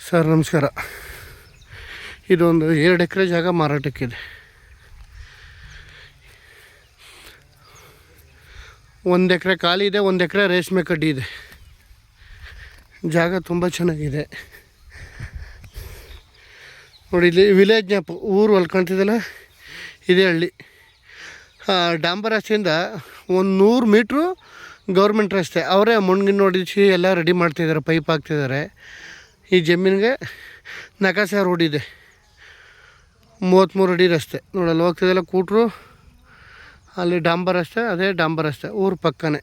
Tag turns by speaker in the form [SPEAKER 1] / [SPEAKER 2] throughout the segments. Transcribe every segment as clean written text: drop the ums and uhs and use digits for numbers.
[SPEAKER 1] Sir ನಮಸ್ಕಾರ. ಇದೊಂದು 2 ಎಕರೆ ಜಾಗ ಮಾರಾಟಕ್ಕಿದೆ. 1 ಎಕರೆ ಖಾಲಿ ಇದೆ, 1 ಎಕರೆ ರೇಷ್ಮೆ ಕಡ್ಡಿ ಇದೆ. ಜಾಗ ತುಂಬ ಚೆನ್ನಾಗಿದೆ ನೋಡಿ. ಇಲ್ಲಿ ವಿಲೇಜ್ ಜ್ಞಾಪ ಊರು ಹೊಲ್ಕೊಂತಿದ್ದಲ್ಲ, ಇದೇ ಹಳ್ಳಿ. ಡಾಂಬರ್ ರಸ್ತೆಯಿಂದ 100 ಮೀಟ್ರು ಗೌರ್ಮೆಂಟ್ ರಸ್ತೆ. ಅವರೇ ಮಣ್ಣಿನ ಹೊಡಿಸಿ ಎಲ್ಲ ರೆಡಿ ಮಾಡ್ತಿದ್ದಾರೆ, ಪೈಪ್ ಹಾಕ್ತಿದ್ದಾರೆ. ಈ ಜಮೀನಿಗೆ ನಕಾಸೆ ರೋಡ್ ಇದೆ, 33 ಅಡಿ ರಸ್ತೆ ನೋಡಲ್ಲಿ ಹೋಗ್ತಿದ್ದಲ್ಲ ಕೂಟ್ರು. ಅಲ್ಲಿ ಡಾಂಬರ್ ರಸ್ತೆ, ಅದೇ ಡಾಂಬರ್ ರಸ್ತೆ ಊರು ಪಕ್ಕನೇ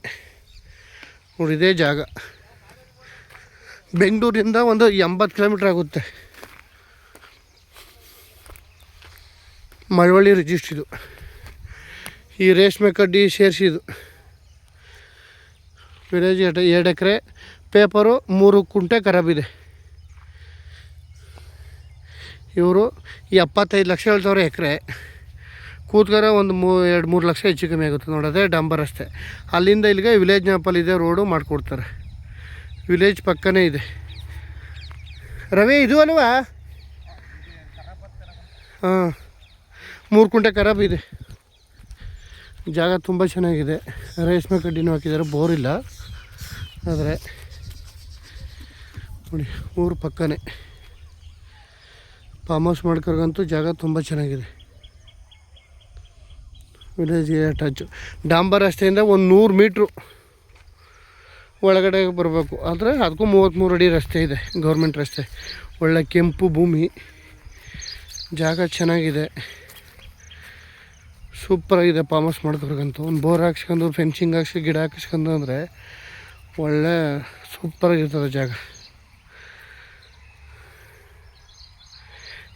[SPEAKER 1] ನೋಡಿ. ಇದೇ ಜಾಗ ಬೆಂಗಳೂರಿಂದ ಒಂದು 80 ಕಿಲೋಮೀಟ್ರ್ ಆಗುತ್ತೆ. ಮಳವಳ್ಳಿ ರಿಜಿಸ್ಟ್ರಿದು. ಈ ರೇಷ್ಮೆ ಕಡ್ಡಿ ಸೇರಿಸಿದು ವಿಲೇಜ್ 2 ಎಕರೆ, ಪೇಪರು 3 ಕುಂಟೆ ಖರಾಬಿದೆ. ಇವರು 75 ಲಕ್ಷ ಹೇಳ್ತವ್ರೆ ಎಕರೆ. ಕೂತ್ಕರ ಒಂದು 2-3 ಲಕ್ಷ ಹೆಚ್ಚು ಕಮ್ಮಿ ಆಗುತ್ತೆ ನೋಡೋದೇ ಡಾಂಬರ್ ರಸ್ತೆ. ಅಲ್ಲಿಂದ ಇಲ್ಲಿಗೆ ವಿಲೇಜ್ ಜ್ಞಾಪಲ್ಲಿದೆ ರೋಡು ಮಾಡಿಕೊಡ್ತಾರೆ. ವಿಲೇಜ್ ಪಕ್ಕನೇ ಇದೆ. ರವಿ ಇದು ಅಲ್ವಾ? ಹಾಂ, 3 ಕುಂಟೆ ಖರಾಬ್ ಇದೆ. ಜಾಗ ತುಂಬ ಚೆನ್ನಾಗಿದೆ. ರೇಷ್ಮೆ ಕಡ್ಡಿನೂ ಹಾಕಿದ್ದಾರೆ, ಬೋರಿಲ್ಲ. ಆದರೆ ನೋಡಿ ಊರು ಪಕ್ಕನೇ ಫಾರ್ಮ್ ಹೌಸ್ ಮಾಡ್ಕೊರ್ಗಂತೂ ಜಾಗ ತುಂಬ ಚೆನ್ನಾಗಿದೆ. ವಿಲೇಜ್ಗೆ ಟಚ್ಚು. ಡಾಂಬರ್ ರಸ್ತೆಯಿಂದ 100 ಮೀಟ್ರು ಒಳಗಡೆ ಬರಬೇಕು. ಆದರೆ ಅದಕ್ಕೂ 33 ಅಡಿ ರಸ್ತೆ ಇದೆ, ಗೌರ್ಮೆಂಟ್ ರಸ್ತೆ. ಒಳ್ಳೆ ಕೆಂಪು ಭೂಮಿ, ಜಾಗ ಚೆನ್ನಾಗಿದೆ, ಸೂಪರಾಗಿದೆ. ಫಾರ್ಮ್ ಹೌಸ್ ಮಾಡ್ಕೊರ್ಗಂತೂ ಒಂದು ಬೋರ್ ಹಾಕ್ಸ್ಕೊಂಡು ಫೆನ್ಸಿಂಗ್ ಹಾಕ್ಸಿ ಗಿಡ ಹಾಕಿಸ್ಕೊಂಡು ಅಂದರೆ ಒಳ್ಳೆ ಸೂಪರಾಗಿರ್ತದೆ ಜಾಗ.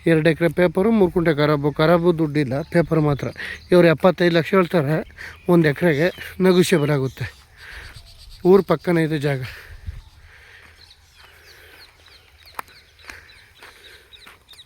[SPEAKER 1] 2 ಎಕರೆ ಪೇಪರು, 3 ಕುಂಟೆ ಖರಾಬು ದುಡ್ಡಿಲ್ಲ, ಪೇಪರ್ ಮಾತ್ರ. ಇವರು 75 ಲಕ್ಷ ಹೇಳ್ತಾರೆ 1 ಎಕರೆಗೆ. ನೆಗೋಷಿಯಬಲ್ ಆಗುತ್ತೆ. ಊರು ಪಕ್ಕನೇ ಇದೆ ಜಾಗ.